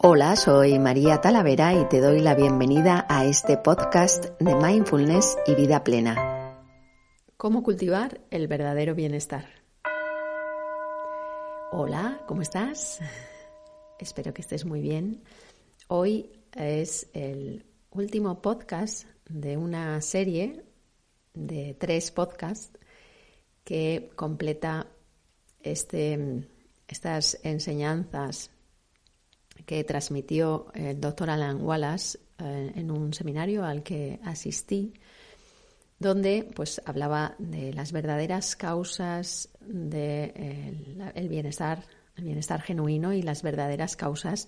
Hola, soy María Talavera y te doy la bienvenida a este podcast de Mindfulness y Vida Plena. ¿Cómo cultivar el verdadero bienestar? Hola, ¿cómo estás? Espero que estés muy bien. Hoy es el último podcast de una serie de 3 podcasts que completa estas enseñanzas que transmitió el Dr. Alan Wallace en un seminario al que asistí, donde pues hablaba de las verdaderas causas del bienestar, el bienestar genuino y las verdaderas causas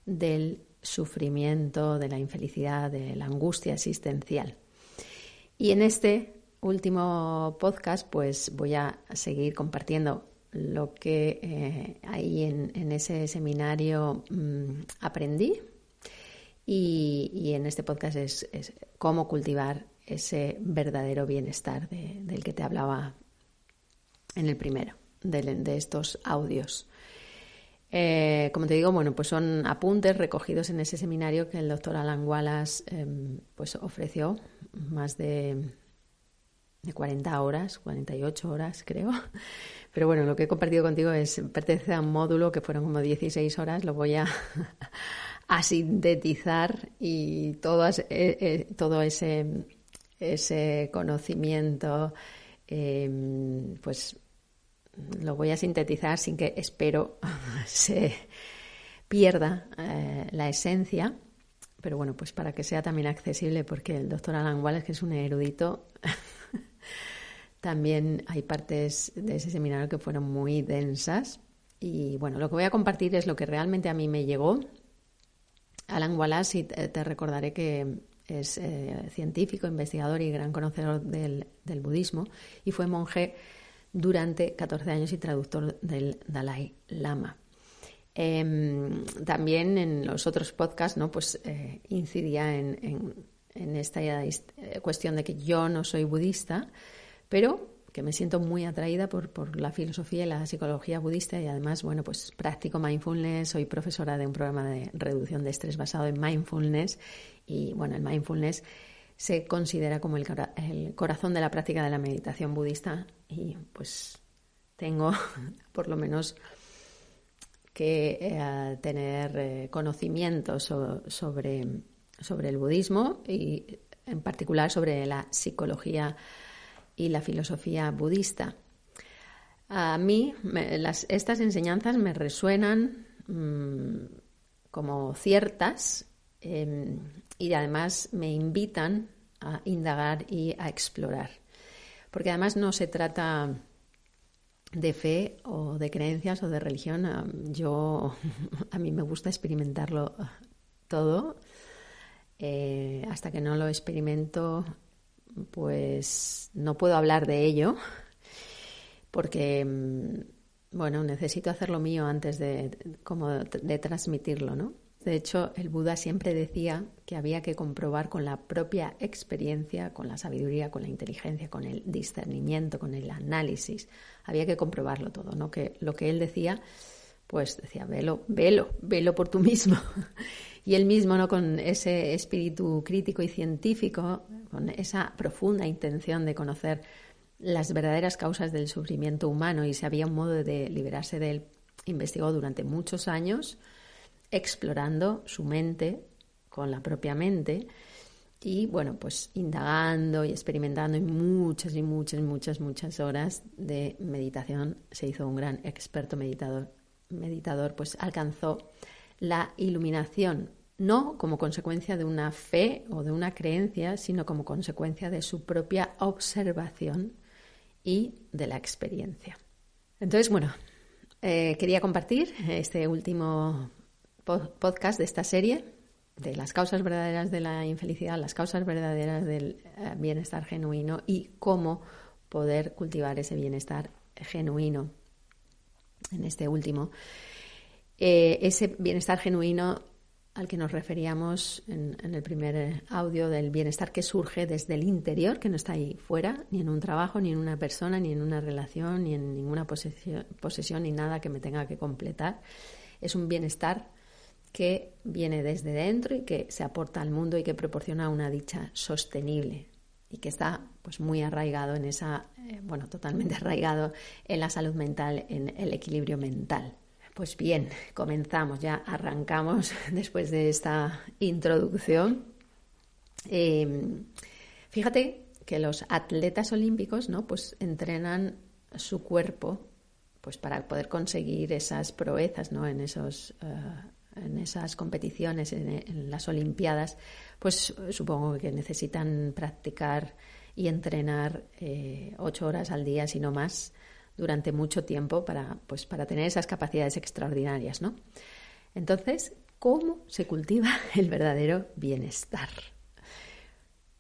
del sufrimiento, de la infelicidad, de la angustia existencial. Y en este último podcast pues voy a seguir compartiendo lo que ahí en ese seminario aprendí y en este podcast es cómo cultivar ese verdadero bienestar del que te hablaba en el primero de estos audios. Como te digo, bueno, pues son apuntes recogidos en ese seminario que el Dr. Alan Wallace pues ofreció, más de 40 horas, 48 horas creo. Pero bueno, lo que he compartido contigo pertenece a un módulo que fueron como 16 horas, lo voy a sintetizar y todo ese conocimiento pues lo voy a sintetizar sin que, espero, se pierda la esencia. Pero bueno, pues para que sea también accesible, porque el Dr. Alan Wallace, que es un erudito, también hay partes de ese seminario que fueron muy densas. Y bueno, lo que voy a compartir es lo que realmente a mí me llegó. Alan Wallace, y te recordaré que es científico, investigador y gran conocedor del budismo, y fue monje durante 14 años y traductor del Dalai Lama. También en los otros podcasts, ¿no? Pues incidía en esta cuestión de que yo no soy budista, pero que me siento muy atraída por la filosofía y la psicología budista, y además, bueno, pues practico mindfulness, soy profesora de un programa de reducción de estrés basado en mindfulness, y bueno, el mindfulness se considera como el corazón de la práctica de la meditación budista, y pues tengo por lo menos que tener conocimientos sobre el budismo y en particular sobre la psicología y la filosofía budista. A mí estas enseñanzas me resuenan como ciertas y además me invitan a indagar y a explorar, porque además no se trata de fe o de creencias o de religión. A mí me gusta experimentarlo todo. Hasta que no lo experimento, pues no puedo hablar de ello, porque bueno, necesito hacer lo mío antes de transmitirlo, ¿no? De hecho, el Buda siempre decía que había que comprobar con la propia experiencia, con la sabiduría, con la inteligencia, con el discernimiento, con el análisis. Había que comprobarlo todo, ¿no? Que lo que él decía, pues decía, velo por tú mismo. Y él mismo, ¿no? Con ese espíritu crítico y científico, con esa profunda intención de conocer las verdaderas causas del sufrimiento humano, y si había un modo de liberarse de él, investigó durante muchos años, explorando su mente con la propia mente y, bueno, pues indagando y experimentando, y muchas horas de meditación. Se hizo un gran experto meditador, pues alcanzó la iluminación, no como consecuencia de una fe o de una creencia, sino como consecuencia de su propia observación y de la experiencia. Entonces, bueno, quería compartir este último podcast de esta serie, de las causas verdaderas de la infelicidad, las causas verdaderas del bienestar genuino y cómo poder cultivar ese bienestar genuino. En este último, ese bienestar genuino al que nos referíamos en el primer audio, del bienestar que surge desde el interior, que no está ahí fuera, ni en un trabajo, ni en una persona, ni en una relación, ni en ninguna posesión, ni nada que me tenga que completar. Es un bienestar que viene desde dentro y que se aporta al mundo y que proporciona una dicha sostenible y que está pues muy arraigado en esa, totalmente arraigado en la salud mental, en el equilibrio mental. Pues bien, comenzamos, ya arrancamos después de esta introducción. Fíjate que los atletas olímpicos, ¿no? Pues entrenan su cuerpo pues para poder conseguir esas proezas, ¿no? En esas competiciones, en las Olimpiadas, pues supongo que necesitan practicar y entrenar 8 horas al día, si no más, durante mucho tiempo para tener esas capacidades extraordinarias, ¿no? Entonces, ¿cómo se cultiva el verdadero bienestar?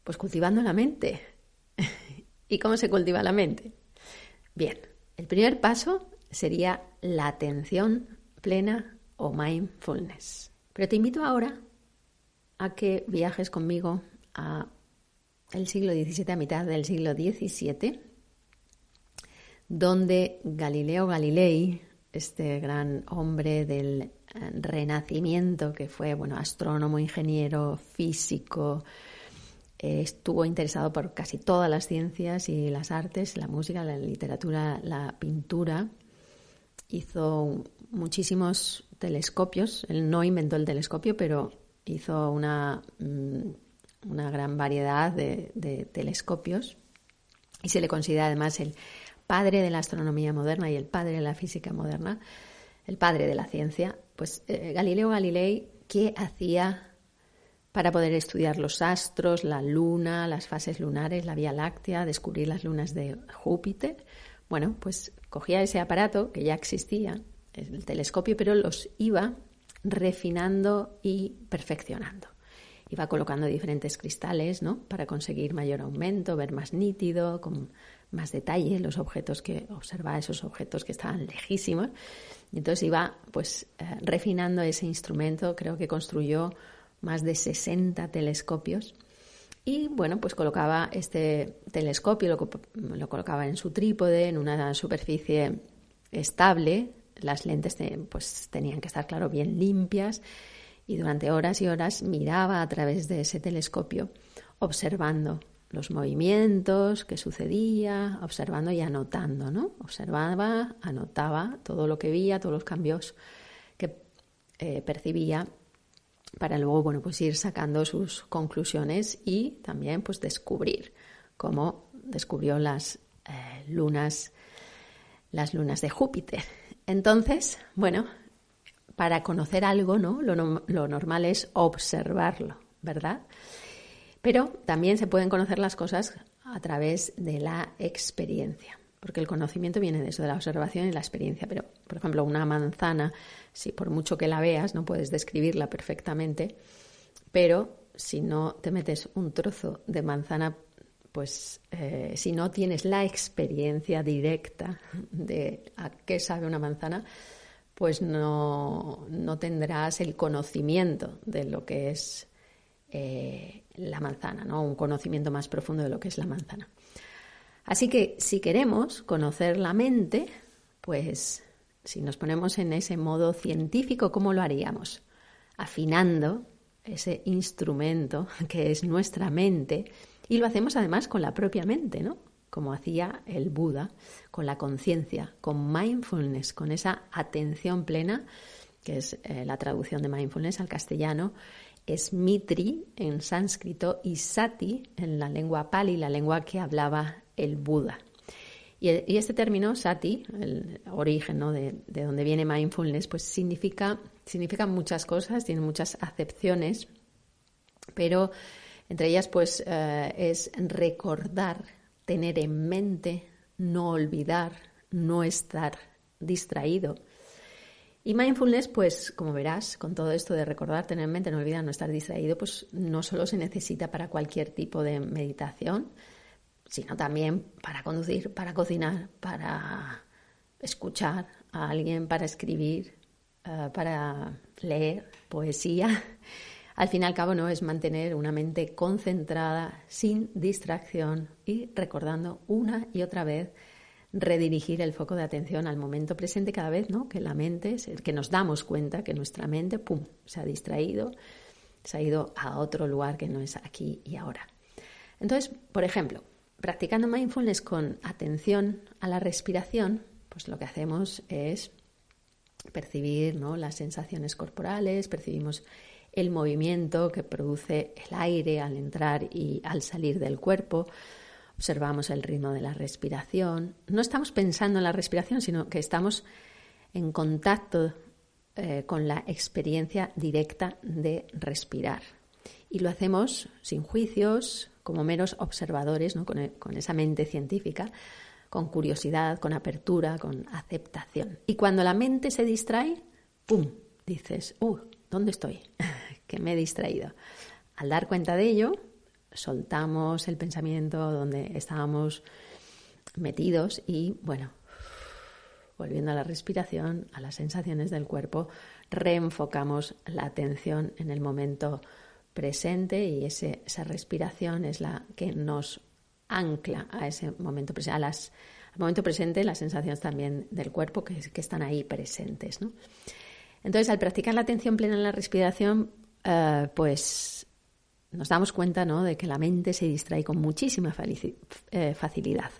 Pues cultivando la mente. ¿Y cómo se cultiva la mente? Bien, el primer paso sería la atención plena o mindfulness. Pero te invito ahora a que viajes conmigo a el siglo XVII, a mitad del siglo XVII, donde Galileo Galilei, este gran hombre del Renacimiento, que fue astrónomo, ingeniero, físico, estuvo interesado por casi todas las ciencias y las artes, la música, la literatura, la pintura. Hizo muchísimos telescopios. Él no inventó el telescopio, pero hizo una gran variedad de telescopios y se le considera además el padre de la astronomía moderna y el padre de la física moderna, el padre de la ciencia. Pues Galileo Galilei, ¿qué hacía para poder estudiar los astros, la luna, las fases lunares, la Vía Láctea, descubrir las lunas de Júpiter? Bueno, pues cogía ese aparato que ya existía, el telescopio, pero los iba refinando y perfeccionando. Iba colocando diferentes cristales, ¿no? Para conseguir mayor aumento, ver más nítido, con más detalle los objetos que observaba, esos objetos que estaban lejísimos. Y entonces iba refinando ese instrumento. Creo que construyó más de 60 telescopios. Y pues colocaba este telescopio, lo colocaba en su trípode, en una superficie estable. Las lentes tenían que estar, claro, bien limpias. Y durante horas y horas miraba a través de ese telescopio, observando los movimientos que sucedía, observando y anotando, ¿no? Observaba, anotaba todo lo que veía, todos los cambios que percibía, para luego ir sacando sus conclusiones y también descubrir cómo descubrió las lunas de Júpiter. Entonces, para conocer algo, ¿no? Lo normal es observarlo, ¿verdad? Pero también se pueden conocer las cosas a través de la experiencia, porque el conocimiento viene de eso, de la observación y la experiencia. Pero, por ejemplo, una manzana, si por mucho que la veas, no puedes describirla perfectamente, pero si no te metes un trozo de manzana, si no tienes la experiencia directa de a qué sabe una manzana, pues no tendrás el conocimiento de lo que es la manzana, ¿no? Un conocimiento más profundo de lo que es la manzana. Así que si queremos conocer la mente, pues si nos ponemos en ese modo científico, ¿cómo lo haríamos? Afinando ese instrumento que es nuestra mente, y lo hacemos además con la propia mente, ¿no? Como hacía el Buda, con la conciencia, con mindfulness, con esa atención plena, que es la traducción de mindfulness al castellano, es mitri en sánscrito y sati en la lengua pali, la lengua que hablaba el Buda. Y este término, sati, el origen, ¿no? de donde viene mindfulness, pues significa muchas cosas, tiene muchas acepciones, pero entre ellas es recordar, tener en mente, no olvidar, no estar distraído. Y mindfulness, como verás, con todo esto de recordar, tener en mente, no olvidar, no estar distraído, no solo se necesita para cualquier tipo de meditación, sino también para conducir, para cocinar, para escuchar a alguien, para escribir, para leer poesía. Al fin y al cabo, no es mantener una mente concentrada, sin distracción y recordando una y otra vez redirigir el foco de atención al momento presente cada vez, ¿no? Que la mente, que nos damos cuenta que nuestra mente, ¡pum!, se ha distraído, se ha ido a otro lugar que no es aquí y ahora. Entonces, por ejemplo, practicando mindfulness con atención a la respiración, pues lo que hacemos es percibir, ¿no?, las sensaciones corporales, percibimos el movimiento que produce el aire al entrar y al salir del cuerpo, observamos el ritmo de la respiración. No estamos pensando en la respiración, sino que estamos en contacto con la experiencia directa de respirar. Y lo hacemos sin juicios, como meros observadores, ¿no?, con esa mente científica, con curiosidad, con apertura, con aceptación. Y cuando la mente se distrae, ¡pum!, dices, ¿dónde estoy? Que me he distraído. Al dar cuenta de ello, soltamos el pensamiento donde estábamos metidos y, bueno, volviendo a la respiración, a las sensaciones del cuerpo, reenfocamos la atención en el momento presente y esa respiración es la que nos ancla a ese momento presente, al momento presente, las sensaciones también del cuerpo que están ahí presentes, ¿no? Entonces, al practicar la atención plena en la respiración, pues nos damos cuenta, ¿no?, de que la mente se distrae con muchísima facilidad.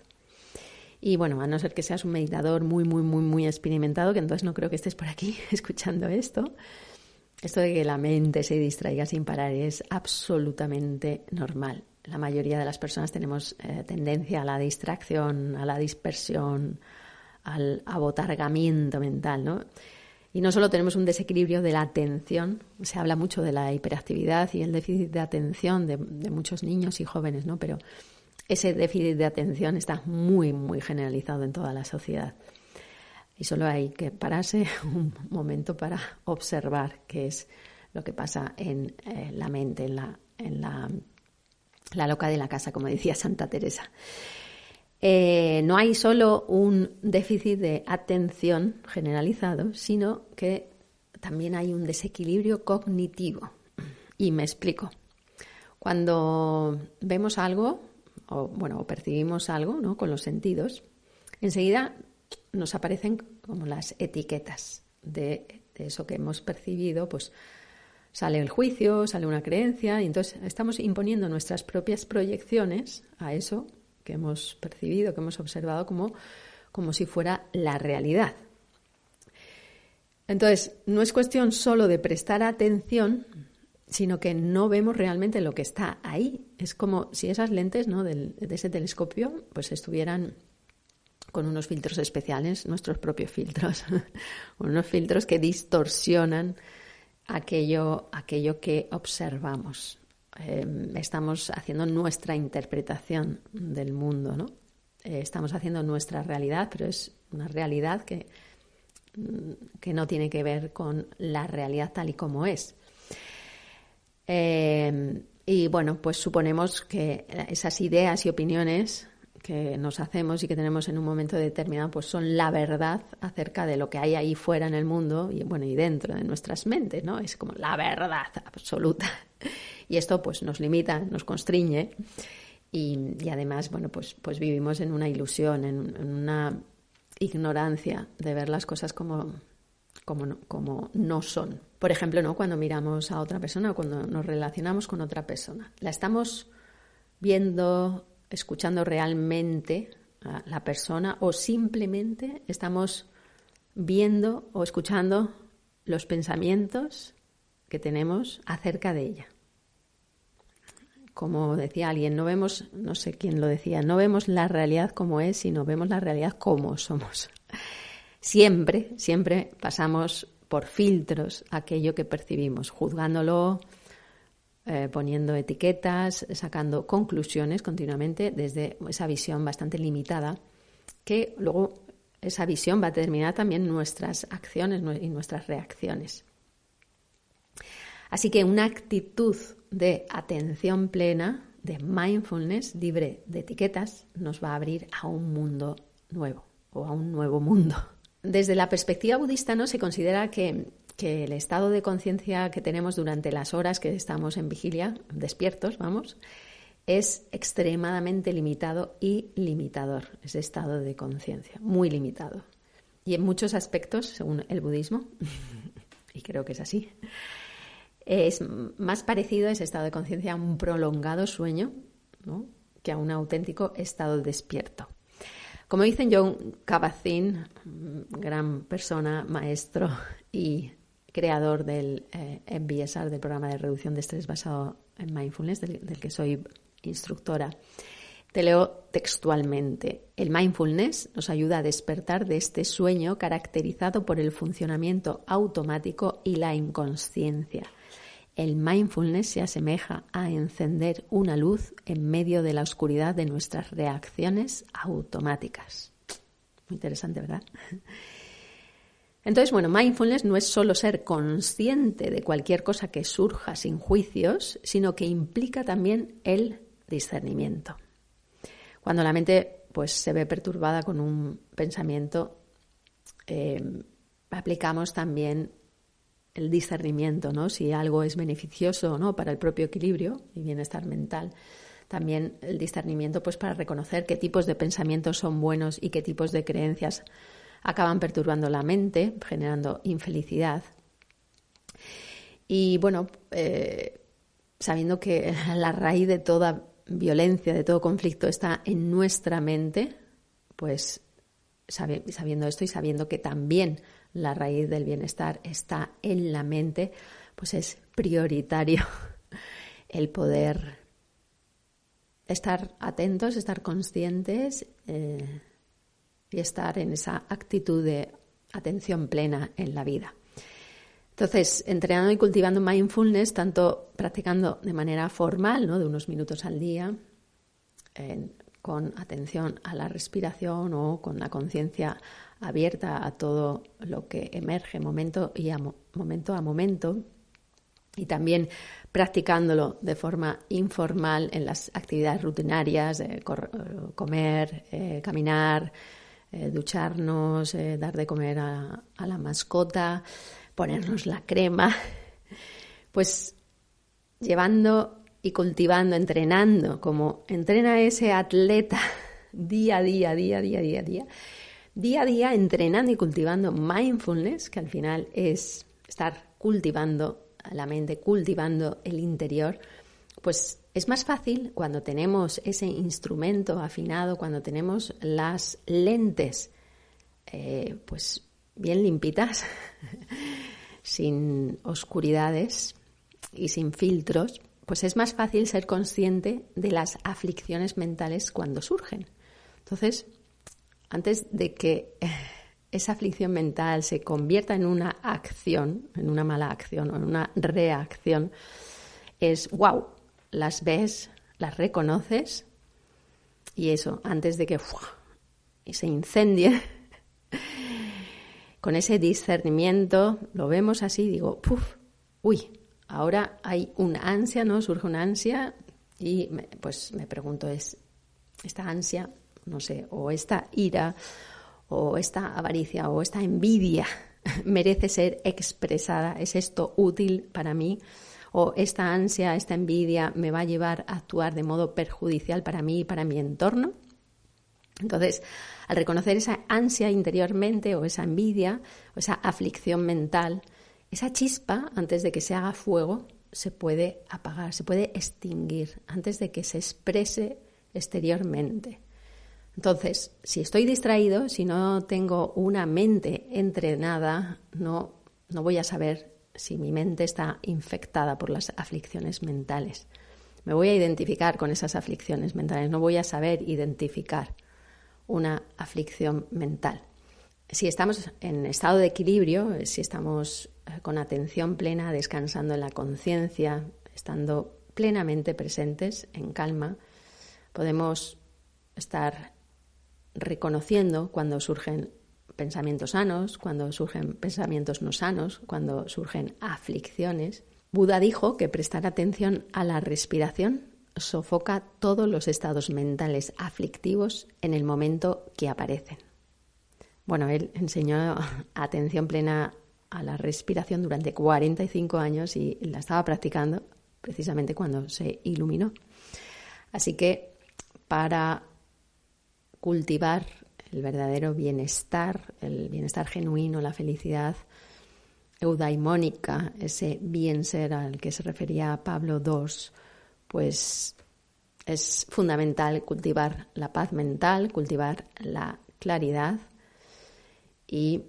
Y bueno, a no ser que seas un meditador muy, muy, muy, muy experimentado, que entonces no creo que estés por aquí escuchando esto de que la mente se distraiga sin parar es absolutamente normal. La mayoría de las personas tenemos tendencia a la distracción, a la dispersión, al abotargamiento mental, ¿no? Y no solo tenemos un desequilibrio de la atención, se habla mucho de la hiperactividad y el déficit de atención de muchos niños y jóvenes, ¿no? Pero ese déficit de atención está muy, muy generalizado en toda la sociedad. Y solo hay que pararse un momento para observar qué es lo que pasa en la mente, en la loca de la casa, como decía Santa Teresa. No hay solo un déficit de atención generalizado, sino que también hay un desequilibrio cognitivo. Y me explico. Cuando vemos algo, o percibimos algo, ¿no?, con los sentidos, enseguida nos aparecen como las etiquetas de eso que hemos percibido, pues sale el juicio, sale una creencia, y entonces estamos imponiendo nuestras propias proyecciones a eso que hemos percibido, que hemos observado como si fuera la realidad. Entonces, no es cuestión solo de prestar atención, sino que no vemos realmente lo que está ahí. Es como si esas lentes, ¿no?, de ese telescopio pues estuvieran con unos filtros especiales, nuestros propios filtros, unos filtros que distorsionan aquello que observamos. Estamos haciendo nuestra interpretación del mundo, ¿no? Estamos haciendo nuestra realidad, pero es una realidad que no tiene que ver con la realidad tal y como es. Y bueno, pues suponemos que esas ideas y opiniones que nos hacemos y que tenemos en un momento determinado, pues son la verdad acerca de lo que hay ahí fuera en el mundo y bueno, y dentro de nuestras mentes, ¿no? Es como la verdad absoluta. Y esto pues nos limita, nos constriñe y además, bueno, pues vivimos en una ilusión, en una ignorancia de ver las cosas como no son. Por ejemplo, ¿no?, cuando miramos a otra persona o cuando nos relacionamos con otra persona, la estamos viendo, escuchando realmente a la persona o simplemente estamos viendo o escuchando los pensamientos que tenemos acerca de ella. Como decía alguien, no vemos, no sé quién lo decía, no vemos la realidad como es, sino vemos la realidad como somos. Siempre pasamos por filtros aquello que percibimos, juzgándolo, poniendo etiquetas, sacando conclusiones continuamente desde esa visión bastante limitada, que luego esa visión va a determinar también nuestras acciones y nuestras reacciones. Así que una actitud de atención plena, de mindfulness, libre de etiquetas, nos va a abrir a un mundo nuevo o a un nuevo mundo. Desde la perspectiva budista, ¿no?, se considera que el estado de conciencia que tenemos durante las horas que estamos en vigilia, despiertos, es extremadamente limitado y limitador, ese estado de conciencia, muy limitado. Y en muchos aspectos, según el budismo, y creo que es así, es más parecido a ese estado de conciencia a un prolongado sueño, ¿no?, que a un auténtico estado despierto. Como dice Jon Kabat-Zinn, gran persona, maestro y creador del MBSR, del programa de reducción de estrés basado en mindfulness, del que soy instructora, te leo textualmente. El mindfulness nos ayuda a despertar de este sueño caracterizado por el funcionamiento automático y la inconsciencia. El mindfulness se asemeja a encender una luz en medio de la oscuridad de nuestras reacciones automáticas. Muy interesante, ¿verdad? Entonces, bueno, mindfulness no es solo ser consciente de cualquier cosa que surja sin juicios, sino que implica también el discernimiento. Cuando la mente pues, se ve perturbada con un pensamiento, aplicamos también el discernimiento, ¿no? Si algo es beneficioso o no para el propio equilibrio y bienestar mental. También el discernimiento pues, para reconocer qué tipos de pensamientos son buenos y qué tipos de creencias acaban perturbando la mente, generando infelicidad. Y bueno, sabiendo que la raíz de toda violencia, de todo conflicto está en nuestra mente, pues sabiendo esto y sabiendo que también la raíz del bienestar está en la mente, pues es prioritario el poder estar atentos, estar conscientes y estar en esa actitud de atención plena en la vida. Entonces, entrenando y cultivando mindfulness, tanto practicando de manera formal, ¿no?, de unos minutos al día, con atención a la respiración o con la conciencia abierta a todo lo que emerge momento a momento, y también practicándolo de forma informal en las actividades rutinarias, comer, caminar, ducharnos, dar de comer a la mascota, ponernos la crema, pues llevando y cultivando, entrenando, como entrena ese atleta día a día, entrenando y cultivando mindfulness, que al final es estar cultivando la mente, cultivando el interior, pues es más fácil cuando tenemos ese instrumento afinado, cuando tenemos las lentes pues bien limpitas, sin oscuridades y sin filtros, pues es más fácil ser consciente de las aflicciones mentales cuando surgen. Entonces, antes de que esa aflicción mental se convierta en una acción, en una mala acción o en una reacción, es wow, las ves, las reconoces y eso, antes de que se incendie, con ese discernimiento, lo vemos así, digo, ahora hay una ansia, ¿no? Surge una ansia y pues me pregunto, ¿es esta ansia, no sé, o esta ira, o esta avaricia, o esta envidia merece ser expresada? ¿Es esto útil para mí? ¿O esta ansia, esta envidia me va a llevar a actuar de modo perjudicial para mí y para mi entorno? Entonces, al reconocer esa ansia interiormente o esa envidia o esa aflicción mental, esa chispa, antes de que se haga fuego, se puede apagar, se puede extinguir, antes de que se exprese exteriormente. Entonces, si estoy distraído, si no tengo una mente entrenada, no voy a saber si mi mente está infectada por las aflicciones mentales. Me voy a identificar con esas aflicciones mentales, no voy a saber identificar una aflicción mental. Si estamos en estado de equilibrio, si estamos con atención plena, descansando en la conciencia, estando plenamente presentes, en calma, podemos estar reconociendo cuando surgen pensamientos sanos, cuando surgen pensamientos no sanos, cuando surgen aflicciones. Buda dijo que prestar atención a la respiración sofoca todos los estados mentales aflictivos en el momento que aparecen. Bueno, él enseñó atención plena a la respiración durante 45 años y la estaba practicando precisamente cuando se iluminó. Así que para cultivar el verdadero bienestar, el bienestar genuino, la felicidad eudaimónica, ese bien ser al que se refería Pablo II, pues es fundamental cultivar la paz mental, cultivar la claridad y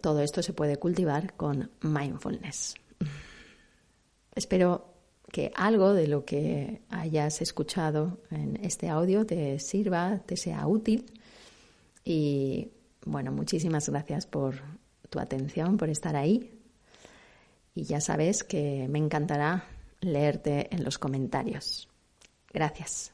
todo esto se puede cultivar con mindfulness. Espero que algo de lo que hayas escuchado en este audio te sirva, te sea útil y bueno, muchísimas gracias por tu atención, por estar ahí y ya sabes que me encantará leerte en los comentarios. Gracias.